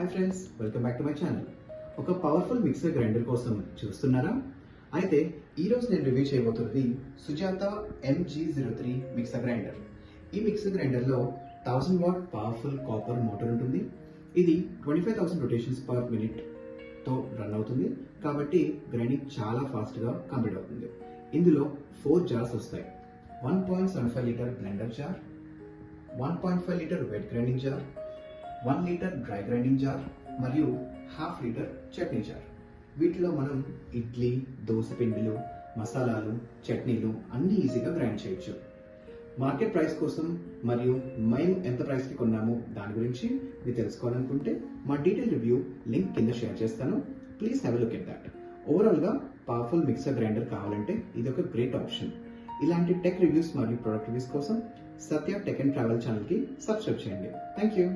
Hi friends, welcome back to my channel. ఒక powerful mixer grinder కోసం చూస్తున్నారా? అయితే ఈరోజు నేను రివ్యూ చేయబోతున్నది సుజాత MG03 మిక్సర్ గ్రైండర్. ఈ మిక్సర్ గ్రైండర్లో 1000 వాట్ పవర్ఫుల్ కాపర్ మోటార్ ఉంటుంది. ఇది 25,000 రొటేషన్స్ పర్ మినిట్ తో రన్ అవుతుంది, కాబట్టి గ్రైండింగ్ చాలా ఫాస్ట్గా కంప్లీట్ అవుతుంది. ఇందులో 4 జార్స్ వస్తాయి. 1.75 litre blender jar, 1.5 litre wet grinding jar, 1 litre dry grinding jar మరియు 1/2 లీటర్ చట్నీ జార్. వీటిలో మనం ఇడ్లీ, దోశ పిండిలు, మసాలాలు, చట్నీలు అన్నీ ఈజీగా గ్రైండ్ చేయొచ్చు. మార్కెట్ ప్రైస్ కోసం మరియు మేము ఎంత ప్రైస్కి కొన్నామో దాని గురించి మీరు తెలుసుకోవాలనుకుంటే మా డీటెయిల్ రివ్యూ లింక్ కింద షేర్ చేస్తాను. Please have a look at that. ఓవరాల్గా పవర్ఫుల్ మిక్సర్ గ్రైండర్ కావాలంటే ఇది ఒక గ్రేట్ ఆప్షన్. ఇలాంటి టెక్ రివ్యూస్ మరియు ప్రొడక్ట్ రివ్యూస్ కోసం సత్య టెక్ అండ్ ట్రావెల్ ఛానల్కి సబ్స్క్రైబ్ చేయండి. Thank you.